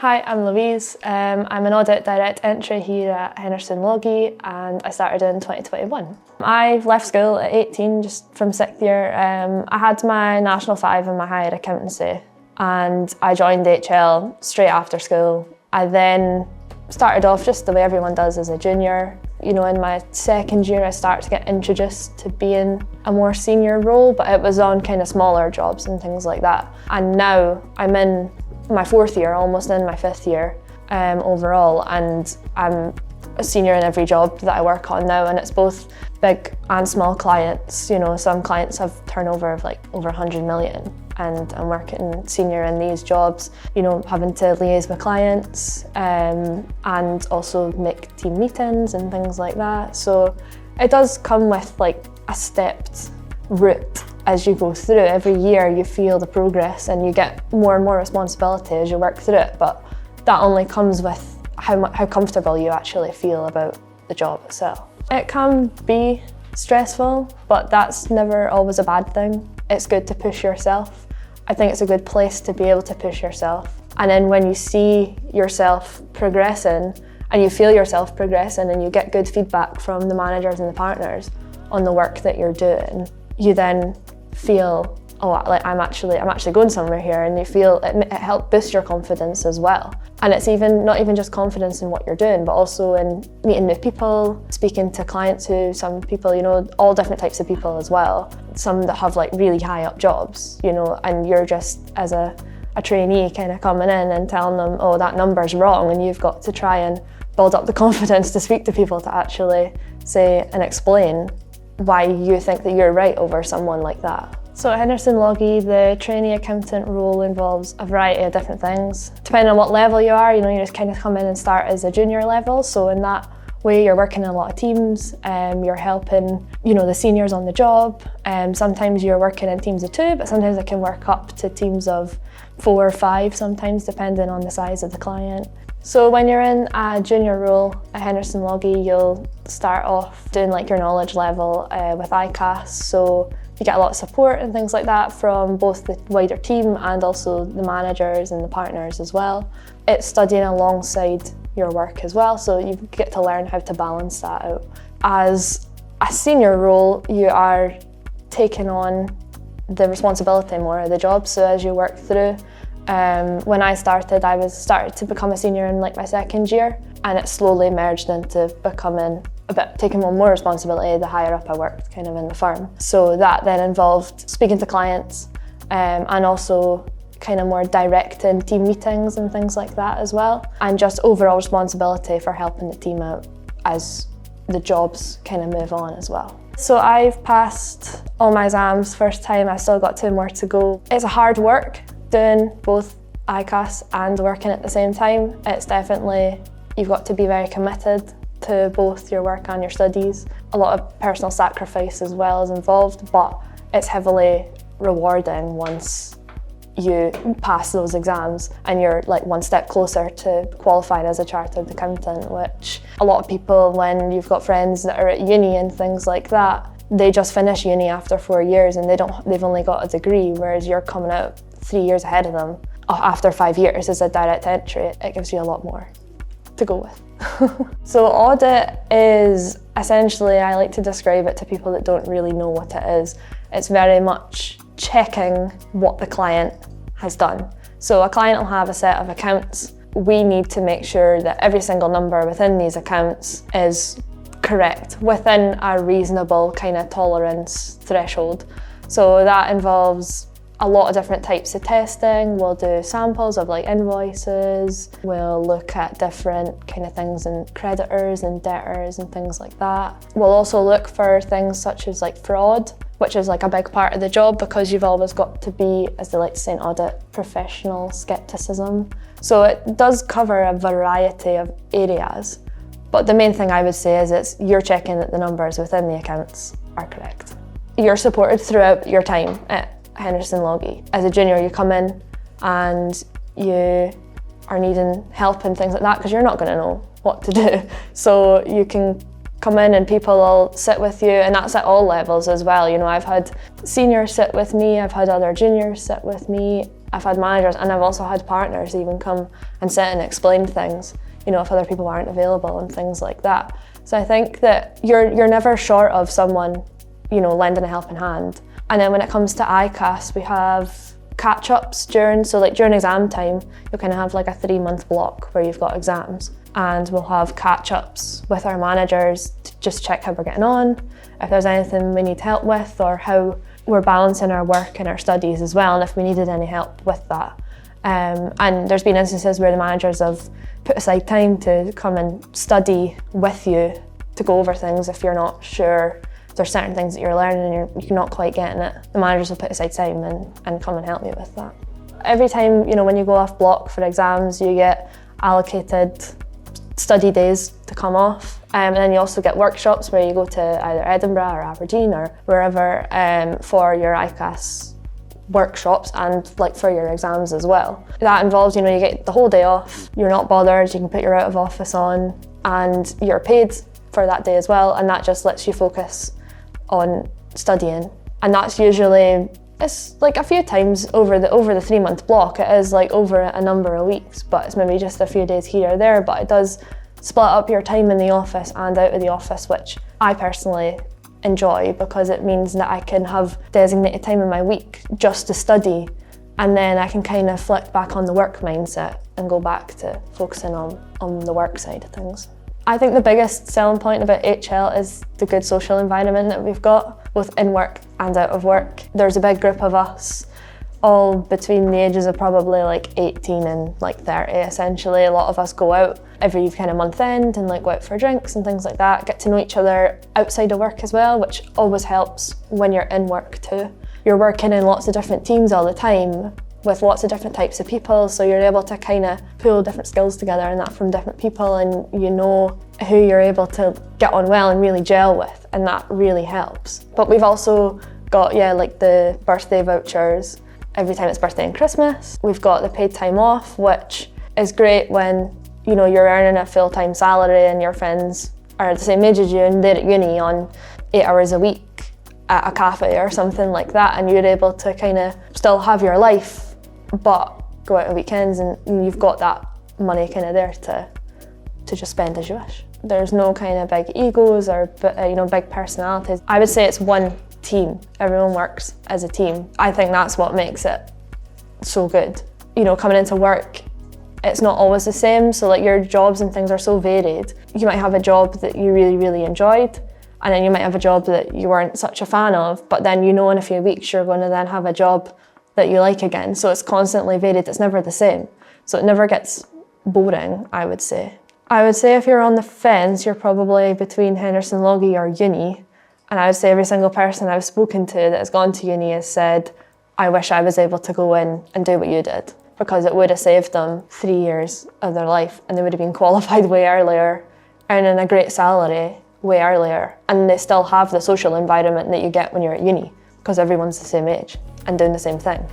Hi, I'm Louise. I'm an audit direct entry here at Henderson Loggie and I started in 2021. I left school at 18, just from 6th year. I had my National 5 and my higher accountancy and I joined HL straight after school. I then started off just the way everyone does as a junior. You know, in my 2nd year I started to get introduced to being a more senior role, but it was on kind of smaller jobs and things like that. And now I'm in my 4th year, almost in my 5th year overall, and I'm a senior in every job that I work on now, and it's both big and small clients. You know, some clients have turnover of like over 100 million, and I'm working senior in these jobs, you know, having to liaise with clients and also make team meetings and things like that. So it does come with like a stepped route. As you go through, every year you feel the progress and you get more and more responsibility as you work through it, but that only comes with how comfortable you actually feel about the job itself. It can be stressful, but that's never always a bad thing. It's good to push yourself. I think it's a good place to be able to push yourself. And then when you see yourself progressing and you feel yourself progressing and you get good feedback from the managers and the partners on the work that you're doing, you then feel, oh, like I'm actually going somewhere here, and you feel it helps boost your confidence as well. And it's not even just confidence in what you're doing, but also in meeting new people, speaking to clients some people, you know, all different types of people as well. Some that have like really high up jobs, you know, and you're just as a trainee kind of coming in and telling them, oh, that number's wrong, and you've got to try and build up the confidence to speak to people to actually say and explain why you think that you're right over someone like that. So at Henderson Loggie, the trainee accountant role involves a variety of different things. Depending on what level you are, you know, you just kind of come in and start as a junior level. So in that way, you're working in a lot of teams, you're helping, you know, the seniors on the job. Sometimes you're working in teams of 2, but sometimes it can work up to teams of 4 or 5, sometimes depending on the size of the client. So when you're in a junior role at Henderson Loggie, you'll start off doing like your knowledge level with ICAS. So you get a lot of support and things like that from both the wider team and also the managers and the partners as well. It's studying alongside your work as well, so you get to learn how to balance that out. As a senior role, you are taking on the responsibility more of the job, so as you work through, when I started to become a senior in like my 2nd year, and it slowly merged into becoming taking on more responsibility the higher up I worked kind of in the firm. So that then involved speaking to clients and also kind of more directing team meetings and things like that as well, and just overall responsibility for helping the team out as the jobs kind of move on as well. So I've passed all my exams first time, I've still got 2 more to go. It's a hard work doing both ICAS and working at the same time. It's definitely, you've got to be very committed to both your work and your studies. A lot of personal sacrifice as well is involved, but it's heavily rewarding once you pass those exams and you're like one step closer to qualifying as a chartered accountant, which a lot of people, when you've got friends that are at uni and things like that, they just finish uni after 4 years and they've only got a degree, whereas you're coming out 3 years ahead of them. After 5 years as a direct entry, it gives you a lot more to go with. So audit is essentially, I like to describe it to people that don't really know what it is. It's very much checking what the client has done. So a client will have a set of accounts. We need to make sure that every single number within these accounts is correct within a reasonable kind of tolerance threshold. So that involves a lot of different types of testing. We'll do samples of like invoices, we'll look at different kind of things in creditors and debtors and things like that. We'll also look for things such as like fraud, which is like a big part of the job because you've always got to be, as they like to say in audit, professional skepticism. So it does cover a variety of areas, but the main thing I would say is you're checking that the numbers within the accounts are correct. You're supported throughout your time at Henderson Loggie. As a junior, you come in and you are needing help and things like that because you're not going to know what to do. So you can come in and people will sit with you, and that's at all levels as well. You know, I've had seniors sit with me, I've had other juniors sit with me, I've had managers, and I've also had partners even come and sit and explain things, you know, if other people aren't available and things like that. So I think that you're never short of someone, you know, lending a helping hand. And then when it comes to ICAS, we have catch-ups during exam time. You'll kind of have like a 3-month block where you've got exams, and we'll have catch-ups with our managers to just check how we're getting on, if there's anything we need help with, or how we're balancing our work and our studies as well, and if we needed any help with that. And there's been instances where the managers have put aside time to come and study with you to go over things if you're not sure. If there's certain things that you're learning and you're not quite getting it, the managers will put aside time and come and help you with that. Every time, you know, when you go off block for exams, you get allocated study days to come off. And then you also get workshops where you go to either Edinburgh or Aberdeen or wherever for your ICAS workshops and like for your exams as well. That involves, you know, you get the whole day off, you're not bothered, you can put your out of office on, and you're paid for that day as well, and that just lets you focus on studying. And that's usually, it's like a few times over the 3-month block. It is like over a number of weeks, but it's maybe just a few days here or there, but it does split up your time in the office and out of the office, which I personally enjoy because it means that I can have designated time in my week just to study, and then I can kind of flick back on the work mindset and go back to focusing on the work side of things. I think the biggest selling point about HL is the good social environment that we've got, both in work and out of work. There's a big group of us, all between the ages of probably like 18 and like 30 essentially. A lot of us go out every kind of month end and like go out for drinks and things like that, get to know each other outside of work as well, which always helps when you're in work too. You're working in lots of different teams all the time with lots of different types of people, so you're able to kind of pull different skills together and that from different people, and you know who you're able to get on well and really gel with, and that really helps. But we've also got, like the birthday vouchers every time it's birthday and Christmas. We've got the paid time off, which is great when, you know, you're earning a full-time salary and your friends are the same age as you and they're at uni on 8 hours a week at a cafe or something like that, and you're able to kind of still have your life but go out on weekends, and you've got that money kind of there to just spend as you wish. There's no kind of big egos or big personalities. I would say it's one team. Everyone works as a team. I think that's what makes it so good. You know, coming into work, it's not always the same, so like your jobs and things are so varied. You might have a job that you really, really enjoyed, and then you might have a job that you weren't such a fan of, but then you know in a few weeks you're going to then have a job that you like again. So it's constantly varied, it's never the same. So it never gets boring, I would say. I would say if you're on the fence, you're probably between Henderson Loggie or uni. And I would say every single person I've spoken to that has gone to uni has said, I wish I was able to go in and do what you did, because it would have saved them 3 years of their life and they would have been qualified way earlier, earning a great salary way earlier, and they still have the social environment that you get when you're at uni, because everyone's the same age and doing the same thing.